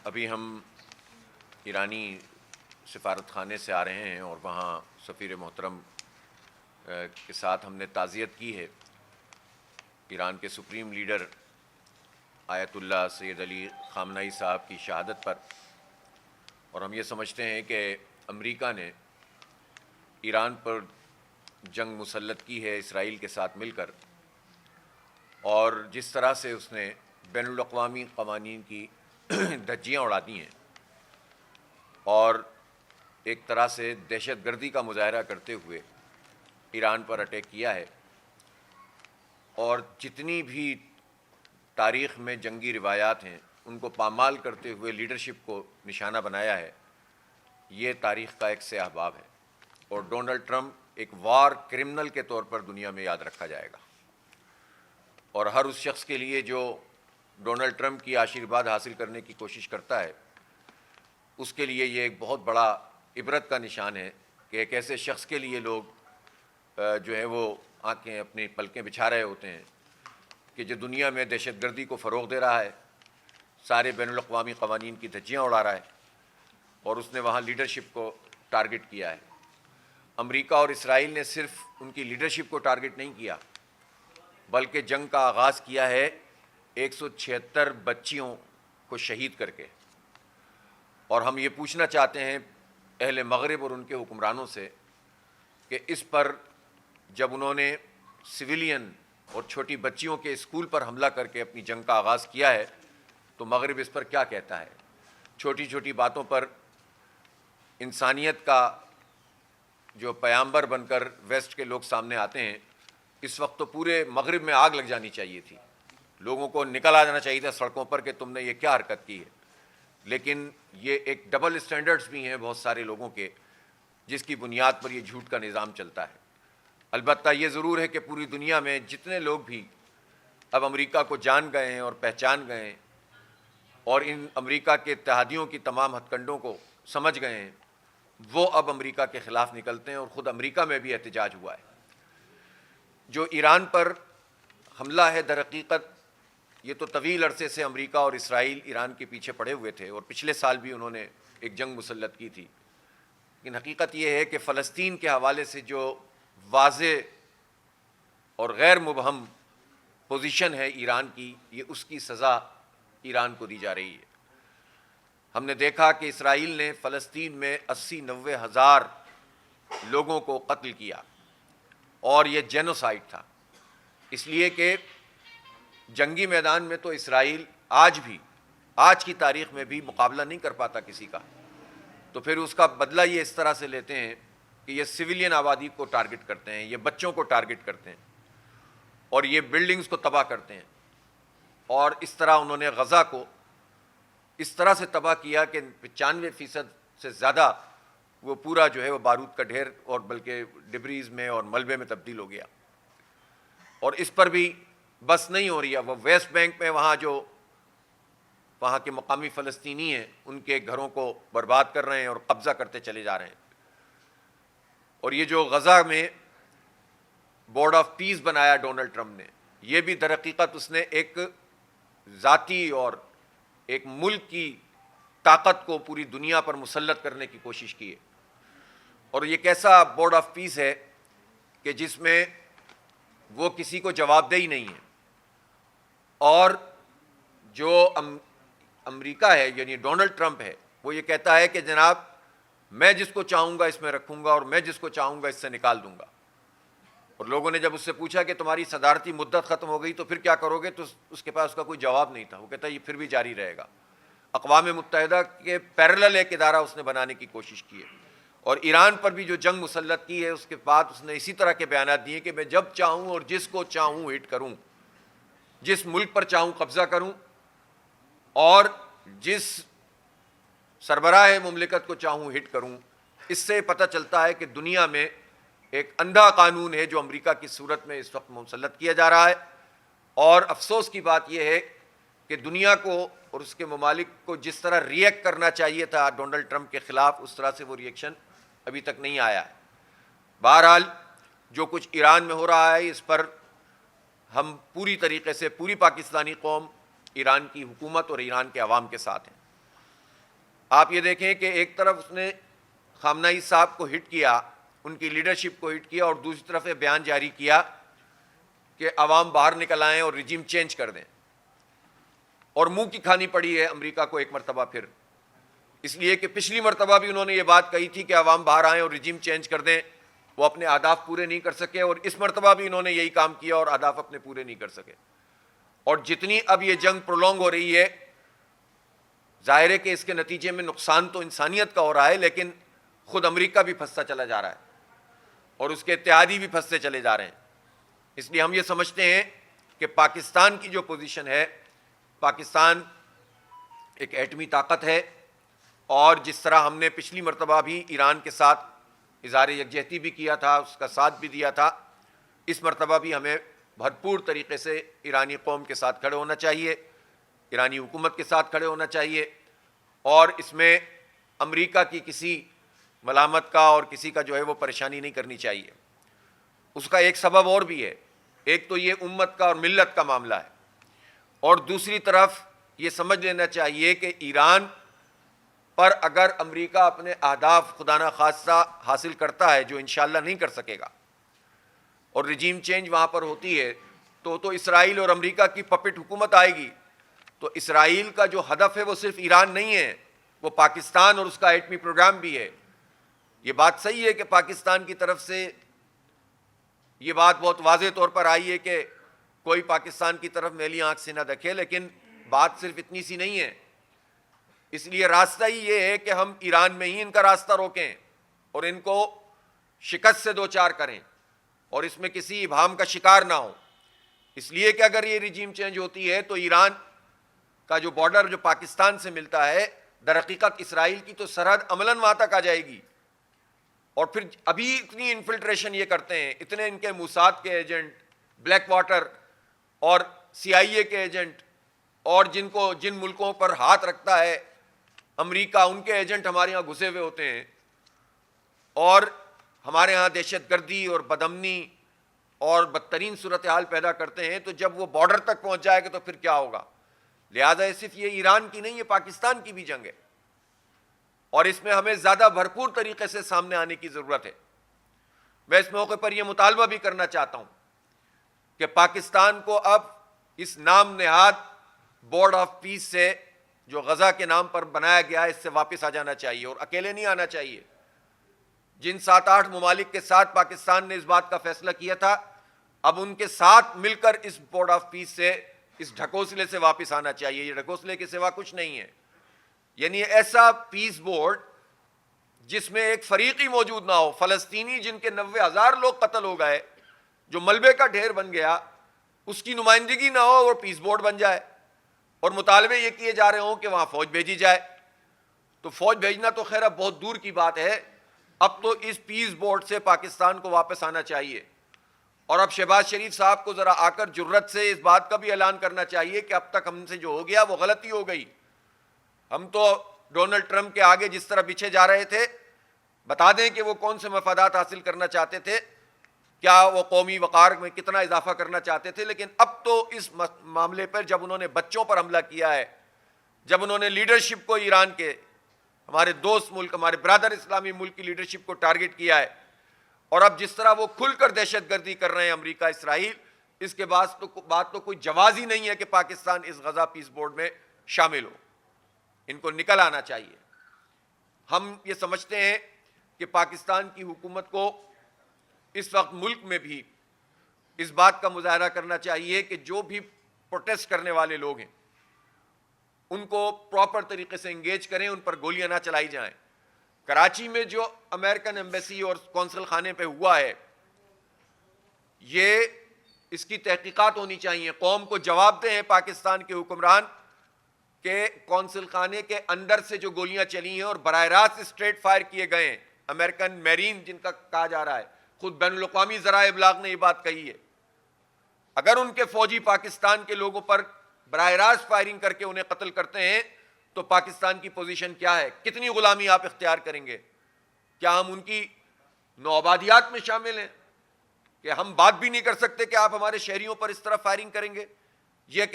ابھی ہم ایرانی سفارت خانے سے آ رہے ہیں اور وہاں سفیر محترم کے ساتھ ہم نے تعزیت کی ہے ایران کے سپریم لیڈر آیت اللہ سید علی خامنئی صاحب کی شہادت پر، اور ہم یہ سمجھتے ہیں کہ امریکہ نے ایران پر جنگ مسلط کی ہے اسرائیل کے ساتھ مل کر، اور جس طرح سے اس نے بین الاقوامی قوانین کی دھجیاں اڑا دی ہیں اور ایک طرح سے دہشت گردی کا مظاہرہ کرتے ہوئے ایران پر اٹیک کیا ہے، اور جتنی بھی تاریخ میں جنگی روایات ہیں ان کو پامال کرتے ہوئے لیڈرشپ کو نشانہ بنایا ہے، یہ تاریخ کا ایک سیاہ باب ہے، اور ڈونلڈ ٹرمپ ایک وار کرمنل کے طور پر دنیا میں یاد رکھا جائے گا، اور ہر اس شخص کے لیے جو ڈونلڈ ٹرمپ کی آشیرواد حاصل کرنے کی کوشش کرتا ہے اس کے لیے یہ ایک بہت بڑا عبرت کا نشان ہے کہ ایک ایسے شخص کے لیے لوگ جو ہے وہ آنکھیں اپنی پلکیں بچھا رہے ہوتے ہیں کہ جو دنیا میں دہشت گردی کو فروغ دے رہا ہے، سارے بین الاقوامی قوانین کی دھجیاں اڑا رہا ہے، اور اس نے وہاں لیڈرشپ کو ٹارگٹ کیا ہے۔ امریکہ اور اسرائیل نے صرف ان کی لیڈرشپ کو ٹارگٹ نہیں کیا بلکہ جنگ کا آغاز کیا ہے 176 بچیوں کو شہید کر کے، اور ہم یہ پوچھنا چاہتے ہیں اہل مغرب اور ان کے حکمرانوں سے کہ اس پر جب انہوں نے سویلین اور چھوٹی بچیوں کے اسکول پر حملہ کر کے اپنی جنگ کا آغاز کیا ہے تو مغرب اس پر کیا کہتا ہے؟ چھوٹی چھوٹی باتوں پر انسانیت کا جو پیامبر بن کر ویسٹ کے لوگ سامنے آتے ہیں، اس وقت تو پورے مغرب میں آگ لگ جانی چاہیے تھی، لوگوں کو نکل آ جانا چاہیے تھا سڑکوں پر کہ تم نے یہ کیا حرکت کی ہے، لیکن یہ ایک ڈبل اسٹینڈرڈز بھی ہیں بہت سارے لوگوں کے، جس کی بنیاد پر یہ جھوٹ کا نظام چلتا ہے۔ البتہ یہ ضرور ہے کہ پوری دنیا میں جتنے لوگ بھی اب امریکہ کو جان گئے ہیں اور پہچان گئے ہیں اور ان امریکہ کے اتحادیوں کی تمام ہتھ کنڈوں کو سمجھ گئے ہیں، وہ اب امریکہ کے خلاف نکلتے ہیں، اور خود امریکہ میں بھی احتجاج ہوا ہے۔ جو ایران پر حملہ ہے در حقیقت یہ تو طویل عرصے سے امریکہ اور اسرائیل ایران کے پیچھے پڑے ہوئے تھے، اور پچھلے سال بھی انہوں نے ایک جنگ مسلط کی تھی، لیکن حقیقت یہ ہے کہ فلسطین کے حوالے سے جو واضح اور غیر مبہم پوزیشن ہے ایران کی، یہ اس کی سزا ایران کو دی جا رہی ہے۔ ہم نے دیکھا کہ اسرائیل نے فلسطین میں 80-90 ہزار لوگوں کو قتل کیا، اور یہ جینوسائیڈ تھا، اس لیے کہ جنگی میدان میں تو اسرائیل آج کی تاریخ میں بھی مقابلہ نہیں کر پاتا کسی کا، تو پھر اس کا بدلہ یہ اس طرح سے لیتے ہیں کہ یہ سویلین آبادی کو ٹارگٹ کرتے ہیں، یہ بچوں کو ٹارگٹ کرتے ہیں، اور یہ بلڈنگز کو تباہ کرتے ہیں، اور اس طرح انہوں نے غزہ کو اس طرح سے تباہ کیا کہ 95% سے زیادہ وہ پورا جو ہے وہ بارود کا ڈھیر اور بلکہ ڈبریز میں اور ملبے میں تبدیل ہو گیا۔ اور اس پر بھی بس نہیں ہو رہی ہے، وہ ویسٹ بینک میں وہاں کے مقامی فلسطینی ہیں ان کے گھروں کو برباد کر رہے ہیں اور قبضہ کرتے چلے جا رہے ہیں، اور یہ جو غزہ میں بورڈ آف پیس بنایا ڈونلڈ ٹرمپ نے، یہ بھی در حقیقت اس نے ایک ذاتی اور ایک ملک کی طاقت کو پوری دنیا پر مسلط کرنے کی کوشش کی ہے، اور یہ کیسا بورڈ آف پیس ہے کہ جس میں وہ کسی کو جواب دہی نہیں ہے، اور جو امریکہ ہے یعنی ڈونلڈ ٹرمپ ہے وہ یہ کہتا ہے کہ جناب میں جس کو چاہوں گا اس میں رکھوں گا اور میں جس کو چاہوں گا اس سے نکال دوں گا، اور لوگوں نے جب اس سے پوچھا کہ تمہاری صدارتی مدت ختم ہو گئی تو پھر کیا کرو گے، تو اس کے پاس اس کا کوئی جواب نہیں تھا، وہ کہتا ہے یہ پھر بھی جاری رہے گا۔ اقوام متحدہ کے پیرلل ایک ادارہ اس نے بنانے کی کوشش کی ہے، اور ایران پر بھی جو جنگ مسلط کی ہے اس کے بعد اس نے اسی طرح کے بیانات دیے کہ میں جب چاہوں اور جس کو چاہوں ہٹ کروں، جس ملک پر چاہوں قبضہ کروں، اور جس سربراہ مملکت کو چاہوں ہٹ کروں۔ اس سے پتہ چلتا ہے کہ دنیا میں ایک اندھا قانون ہے جو امریکہ کی صورت میں اس وقت مسلط کیا جا رہا ہے، اور افسوس کی بات یہ ہے کہ دنیا کو اور اس کے ممالک کو جس طرح ریئیکٹ کرنا چاہیے تھا ڈونلڈ ٹرمپ کے خلاف، اس طرح سے وہ ریئیکشن ابھی تک نہیں آیا ہے۔ بہرحال جو کچھ ایران میں ہو رہا ہے اس پر ہم پوری طریقے سے پوری پاکستانی قوم ایران کی حکومت اور ایران کے عوام کے ساتھ ہیں۔ آپ یہ دیکھیں کہ ایک طرف اس نے خامنہئی صاحب کو ہٹ کیا، ان کی لیڈرشپ کو ہٹ کیا، اور دوسری طرف یہ بیان جاری کیا کہ عوام باہر نکل آئیں اور رجیم چینج کر دیں، اور منہ کی کھانی پڑی ہے امریکہ کو ایک مرتبہ پھر، اس لیے کہ پچھلی مرتبہ بھی انہوں نے یہ بات کہی تھی کہ عوام باہر آئیں اور رجیم چینج کر دیں، وہ اپنے اہداف پورے نہیں کر سکے، اور اس مرتبہ بھی انہوں نے یہی کام کیا اور اہداف اپنے پورے نہیں کر سکے۔ اور جتنی اب یہ جنگ پرولونگ ہو رہی ہے، ظاہر ہے کہ اس کے نتیجے میں نقصان تو انسانیت کا ہو رہا ہے، لیکن خود امریکہ بھی پھنستا چلا جا رہا ہے اور اس کے اتحادی بھی پھنستے چلے جا رہے ہیں۔ اس لیے ہم یہ سمجھتے ہیں کہ پاکستان کی جو پوزیشن ہے، پاکستان ایک ایٹمی طاقت ہے، اور جس طرح ہم نے پچھلی مرتبہ بھی ایران کے ساتھ اظہار یکجہتی بھی کیا تھا، اس کا ساتھ بھی دیا تھا، اس مرتبہ بھی ہمیں بھرپور طریقے سے ایرانی قوم کے ساتھ کھڑے ہونا چاہیے، ایرانی حکومت کے ساتھ کھڑے ہونا چاہیے، اور اس میں امریکہ کی کسی ملامت کا اور کسی کا جو ہے وہ پریشانی نہیں کرنی چاہیے۔ اس کا ایک سبب اور بھی ہے، ایک تو یہ امت کا اور ملت کا معاملہ ہے، اور دوسری طرف یہ سمجھ لینا چاہیے کہ ایران پر اگر امریکہ اپنے اہداف خدا نخواستہ حاصل کرتا ہے، جو انشاءاللہ نہیں کر سکے گا، اور رجیم چینج وہاں پر ہوتی ہے، تو اسرائیل اور امریکہ کی پپٹ حکومت آئے گی، تو اسرائیل کا جو ہدف ہے وہ صرف ایران نہیں ہے، وہ پاکستان اور اس کا ایٹمی پروگرام بھی ہے۔ یہ بات صحیح ہے کہ پاکستان کی طرف سے یہ بات بہت واضح طور پر آئی ہے کہ کوئی پاکستان کی طرف میلی آنکھ سے نہ دیکھے، لیکن بات صرف اتنی سی نہیں ہے۔ اس لیے راستہ ہی یہ ہے کہ ہم ایران میں ہی ان کا راستہ روکیں اور ان کو شکست سے دوچار کریں، اور اس میں کسی ابہام کا شکار نہ ہو۔ اس لیے کہ اگر یہ رجیم چینج ہوتی ہے تو ایران کا جو بارڈر جو پاکستان سے ملتا ہے، در حقیقت اسرائیل کی تو سرحد عملاً وہاں تک آ جائے گی، اور پھر ابھی اتنی انفلٹریشن یہ کرتے ہیں، اتنے ان کے موساد کے ایجنٹ، بلیک واٹر اور سی آئی اے کے ایجنٹ، اور جن ملکوں پر ہاتھ رکھتا ہے امریکہ، ان کے ایجنٹ ہمارے ہاں گھسے ہوئے ہوتے ہیں، اور ہمارے ہاں دہشت گردی اور بدامنی اور بدترین صورتحال پیدا کرتے ہیں، تو جب وہ بارڈر تک پہنچ جائے گا تو پھر کیا ہوگا؟ لہٰذا صرف یہ ایران کی نہیں، یہ پاکستان کی بھی جنگ ہے، اور اس میں ہمیں زیادہ بھرپور طریقے سے سامنے آنے کی ضرورت ہے۔ میں اس موقع پر یہ مطالبہ بھی کرنا چاہتا ہوں کہ پاکستان کو اب اس نام نہاد بورڈ آف پیس سے جو غزہ کے نام پر بنایا گیا ہے، اس سے واپس آ جانا چاہیے، اور اکیلے نہیں آنا چاہیے۔ جن 7-8 ممالک کے ساتھ پاکستان نے اس بات کا فیصلہ کیا تھا، اب ان کے ساتھ مل کر اس بورڈ آف پیس سے، اس ڈھکوسلے سے واپس آنا چاہیے۔ یہ ڈھکوسلے کے سوا کچھ نہیں ہے، یعنی ایسا پیس بورڈ جس میں ایک فریقی موجود نہ ہو، فلسطینی جن کے 90,000 لوگ قتل ہو گئے، جو ملبے کا ڈھیر بن گیا، اس کی نمائندگی نہ ہو اور پیس بورڈ بن جائے، اور مطالبے یہ کیے جا رہے ہوں کہ وہاں فوج بھیجی جائے۔ تو فوج بھیجنا تو خیر اب بہت دور کی بات ہے، اب تو اس پیس بورڈ سے پاکستان کو واپس آنا چاہیے، اور اب شہباز شریف صاحب کو ذرا آ کر جرت سے اس بات کا بھی اعلان کرنا چاہیے کہ اب تک ہم سے جو ہو گیا وہ غلطی ہو گئی۔ ہم تو ڈونلڈ ٹرمپ کے آگے جس طرح پیچھے جا رہے تھے، بتا دیں کہ وہ کون سے مفادات حاصل کرنا چاہتے تھے، کیا وہ قومی وقار میں کتنا اضافہ کرنا چاہتے تھے، لیکن اب تو اس معاملے پر جب انہوں نے بچوں پر حملہ کیا ہے، جب انہوں نے لیڈرشپ کو ایران کے، ہمارے دوست ملک، ہمارے برادر اسلامی ملک کی لیڈرشپ کو ٹارگٹ کیا ہے، اور اب جس طرح وہ کھل کر دہشت گردی کر رہے ہیں امریکہ اسرائیل، اس کے بعد بات تو کوئی جواز ہی نہیں ہے کہ پاکستان اس غزہ پیس بورڈ میں شامل ہو۔ ان کو نکل آنا چاہیے۔ ہم یہ سمجھتے ہیں کہ پاکستان کی حکومت کو اس وقت ملک میں بھی اس بات کا مظاہرہ کرنا چاہیے کہ جو بھی پروٹیسٹ کرنے والے لوگ ہیں ان کو پراپر طریقے سے انگیج کریں، ان پر گولیاں نہ چلائی جائیں۔ کراچی میں جو امریکن ایمبیسی اور قونصل خانے پہ ہوا ہے، یہ اس کی تحقیقات ہونی چاہیے۔ قوم کو جواب دیں پاکستان کے حکمران کہ قونصل خانے کے اندر سے جو گولیاں چلی ہیں اور براہ راست اسٹریٹ فائر کیے گئے ہیں، امریکن میرین جن کا کہا جا رہا ہے، خود بین الاقوامی ذرائع ابلاغ نے یہ بات کہی ہے، اگر ان کے فوجی پاکستان کے لوگوں پر براہ راست فائرنگ کر کے انہیں قتل کرتے ہیں تو پاکستان کی پوزیشن کیا ہے؟ کتنی غلامی آپ اختیار کریں گے؟ کیا ہم ان کی نوآبادیات میں شامل ہیں کہ ہم بات بھی نہیں کر سکتے کہ آپ ہمارے شہریوں پر اس طرح فائرنگ کریں گے؟ یہ